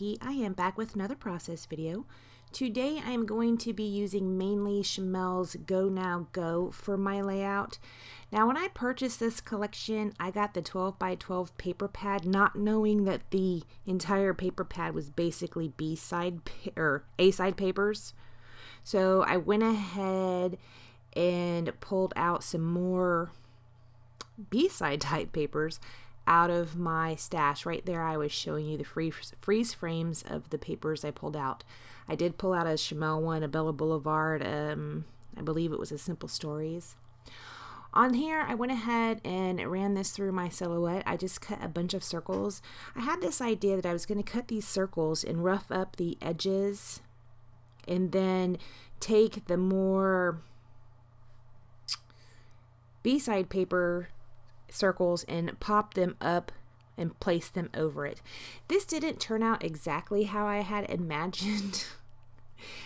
Becky. I am back with another process video. Today I am going to be using mainly Shimelle's Go Now Go for my layout. Now when I purchased this collection, I got the 12 by 12 paper pad, not knowing that the entire paper pad was basically B-side or A-side papers. So I went ahead and pulled out some more B-side type papers out of my stash. Right there I was showing you the freeze frames of the papers I pulled out. I did pull out a Shimelle one, a Bella Boulevard, I believe it was a Simple Stories. On here I went ahead and ran this through my silhouette. I just cut a bunch of circles. I had this idea that I was going to cut these circles and rough up the edges and then take the more B-side paper circles and pop them up and place them over it. This didn't turn out exactly how I had imagined.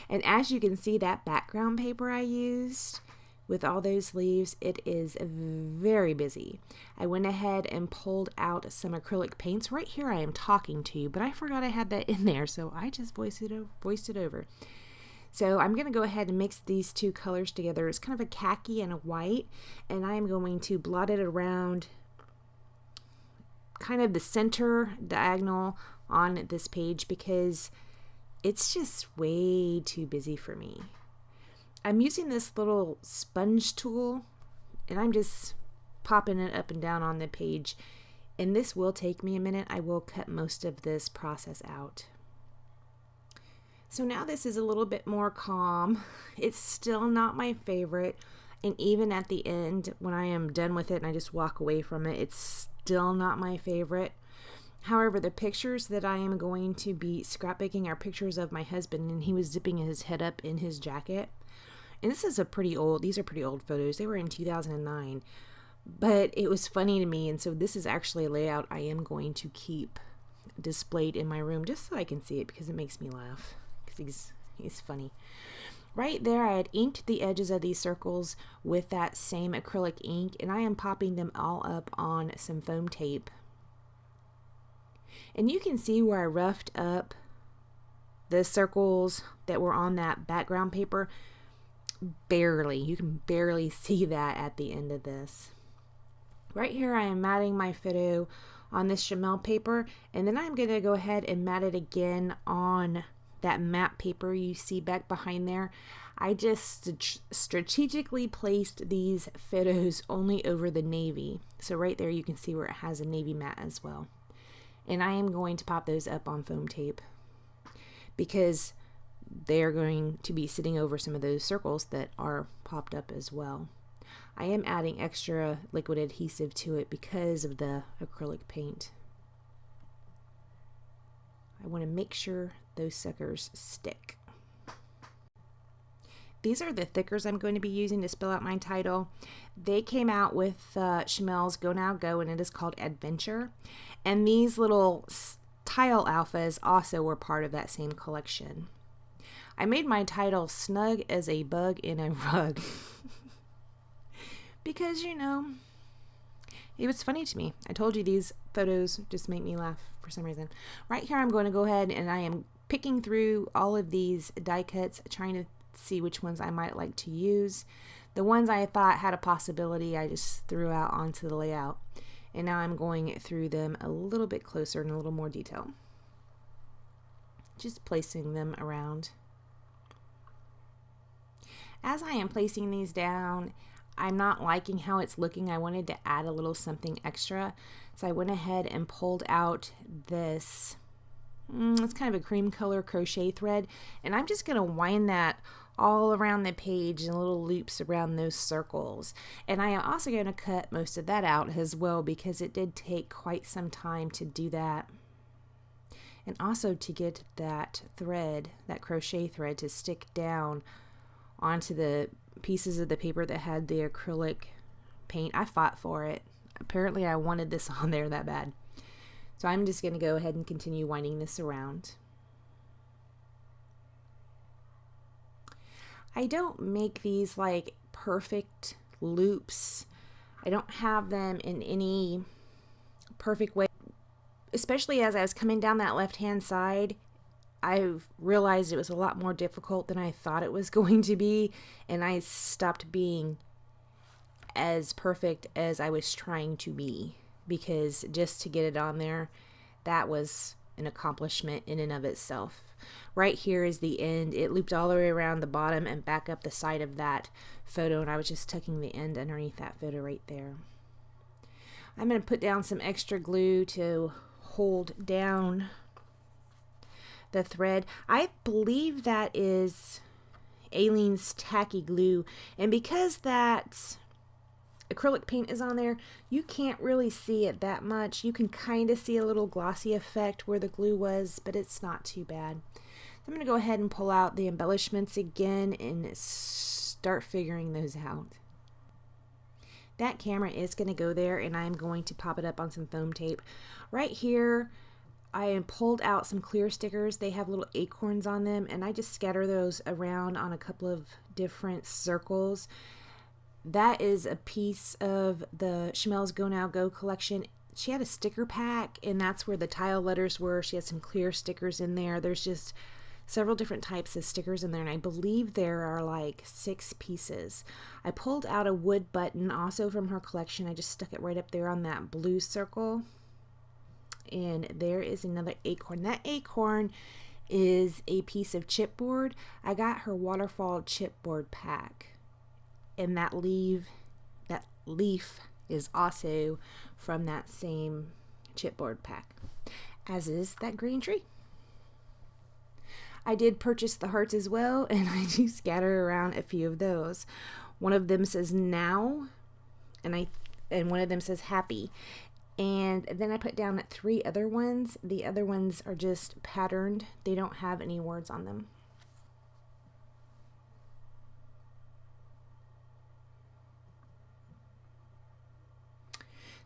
And as you can see, that background paper I used with all those leaves, it is very busy. I went ahead and pulled out some acrylic paints. Right here I am talking to you, but I forgot I had that in there, so I just voiced it over. So I'm going to go ahead and mix these two colors together. It's kind of a khaki and a white, and I am going to blot it around kind of the center diagonal on this page because it's just way too busy for me. I'm using this little sponge tool, and I'm just popping it up and down on the page, and this will take me a minute. I will cut most of this process out. So now this is a little bit more calm. It's still not my favorite, and even at the end when I am done with it and I just walk away from it, it's still not my favorite. However, the pictures that I am going to be scrapbooking are pictures of my husband, and he was zipping his head up in his jacket. And these are pretty old photos. They were in 2009, but it was funny to me, and so this is actually a layout I am going to keep displayed in my room just so I can see it because it makes me laugh. He's funny. Right there I had inked the edges of these circles with that same acrylic ink, and I am popping them all up on some foam tape. And you can see where I roughed up the circles that were on that background paper. Barely. You can barely see that at the end of this. Right here I am matting my photo on this Shimelle paper, and then I'm going to go ahead and mat it again on that matte paper you see back behind there. I just strategically placed these photos only over the navy. So right there you can see where it has a navy matte as well. And I am going to pop those up on foam tape because they are going to be sitting over some of those circles that are popped up as well. I am adding extra liquid adhesive to it because of the acrylic paint. I want to make sure those suckers stick. These are the thickers I'm going to be using to spell out my title. They came out with Shimelle's Go Now Go, and it is called Adventure. And these little tile alphas also were part of that same collection. I made my title Snug as a Bug in a Rug. Because, you know, it was funny to me. I told you these photos just make me laugh for some reason. Right here I'm going to go ahead and I am picking through all of these die cuts, trying to see which ones I might like to use. The ones I thought had a possibility I just threw out onto the layout. And now I'm going through them a little bit closer in a little more detail. Just placing them around. As I am placing these down, I'm not liking how it's looking. I wanted to add a little something extra. So I went ahead and pulled out this, it's kind of a cream color crochet thread. And I'm just going to wind that all around the page in little loops around those circles. And I am also going to cut most of that out as well because it did take quite some time to do that. And also to get that thread, that crochet thread, to stick down onto the pieces of the paper that had the acrylic paint. I fought for it. Apparently I wanted this on there that bad. So I'm just going to go ahead and continue winding this around. I don't make these like perfect loops. I don't have them in any perfect way. Especially as I was coming down that left hand side, I've realized it was a lot more difficult than I thought it was going to be, and I stopped being as perfect as I was trying to be, because just to get it on there, that was an accomplishment in and of itself. Right here is the end. It looped all the way around the bottom and back up the side of that photo, and I was just tucking the end underneath that photo right there. I'm going to put down some extra glue to hold down the thread. I believe that is Aleene's tacky glue, and because that acrylic paint is on there, you can't really see it that much. You can kind of see a little glossy effect where the glue was, but it's not too bad. I'm going to go ahead and pull out the embellishments again and start figuring those out. That camera is going to go there, and I'm going to pop it up on some foam tape. Right here, I pulled out some clear stickers. They have little acorns on them, and I just scatter those around on a couple of different circles. That is a piece of the Shimelle's Go Now Go collection. She had a sticker pack, and that's where the tile letters were. She had some clear stickers in there. There's just several different types of stickers in there, and I believe there are like 6 pieces. I pulled out a wood button also from her collection. I just stuck it right up there on that blue circle. And there is another acorn. That acorn is a piece of chipboard. I got her waterfall chipboard pack. And that leaf is also from that same chipboard pack, as is that green tree. I did purchase the hearts as well, and I do scatter around a few of those. One of them says now, and one of them says happy. And then I put down 3 other ones. The other ones are just patterned. They don't have any words on them.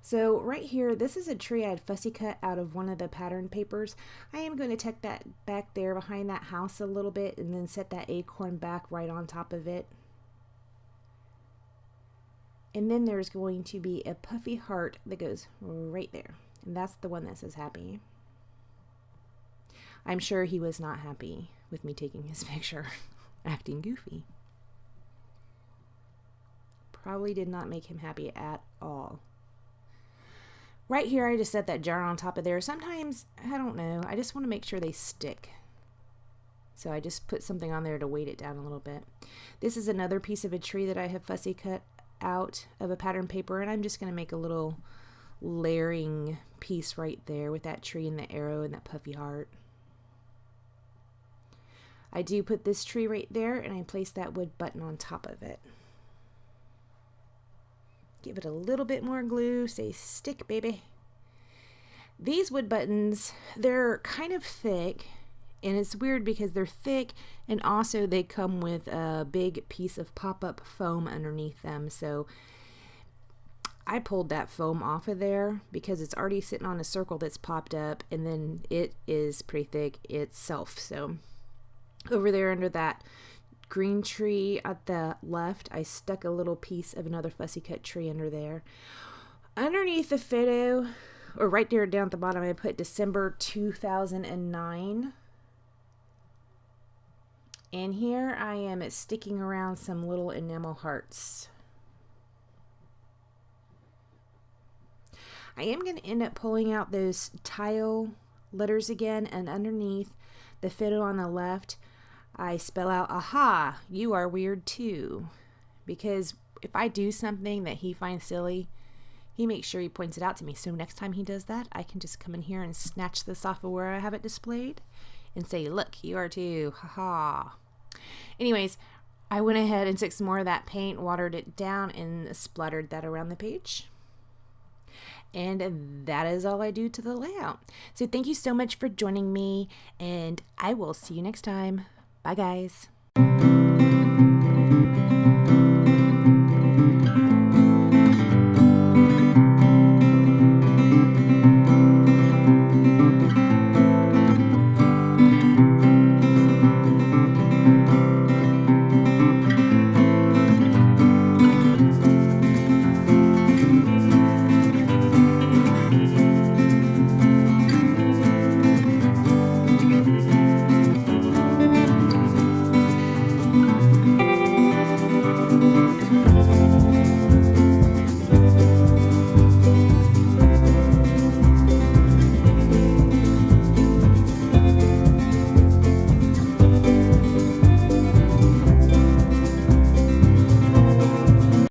So right here, this is a tree I had fussy cut out of one of the pattern papers. I am going to tuck that back there behind that house a little bit and then set that acorn back right on top of it. And then there's going to be a puffy heart that goes right there. And that's the one that says happy. I'm sure he was not happy with me taking his picture, acting goofy. Probably did not make him happy at all. Right here, I just set that jar on top of there. Sometimes, I don't know, I just want to make sure they stick. So I just put something on there to weight it down a little bit. This is another piece of a tree that I have fussy cut out of a pattern paper, and I'm just going to make a little layering piece right there with that tree and the arrow and that puffy heart. I do put this tree right there, and I place that wood button on top of it. Give it a little bit more glue. Say stick, baby. These wood buttons, they're kind of thick, and it's weird because they're thick, and also they come with a big piece of pop-up foam underneath them. So I pulled that foam off of there because it's already sitting on a circle that's popped up, and then it is pretty thick itself. So over there under that green tree at the left, I stuck a little piece of another fussy cut tree under there. Underneath the photo, or right there down at the bottom, I put December 2009. And here I am sticking around some little enamel hearts. I am going to end up pulling out those tile letters again, and underneath the photo on the left, I spell out, aha, you are weird too. Because if I do something that he finds silly, he makes sure he points it out to me. So next time he does that, I can just come in here and snatch this off of where I have it displayed and say, look, you are too, haha. Anyways, I went ahead and took some more of that paint, watered it down, and splattered that around the page. And that is all I do to the layout. So thank you so much for joining me, and I will see you next time. Bye, guys.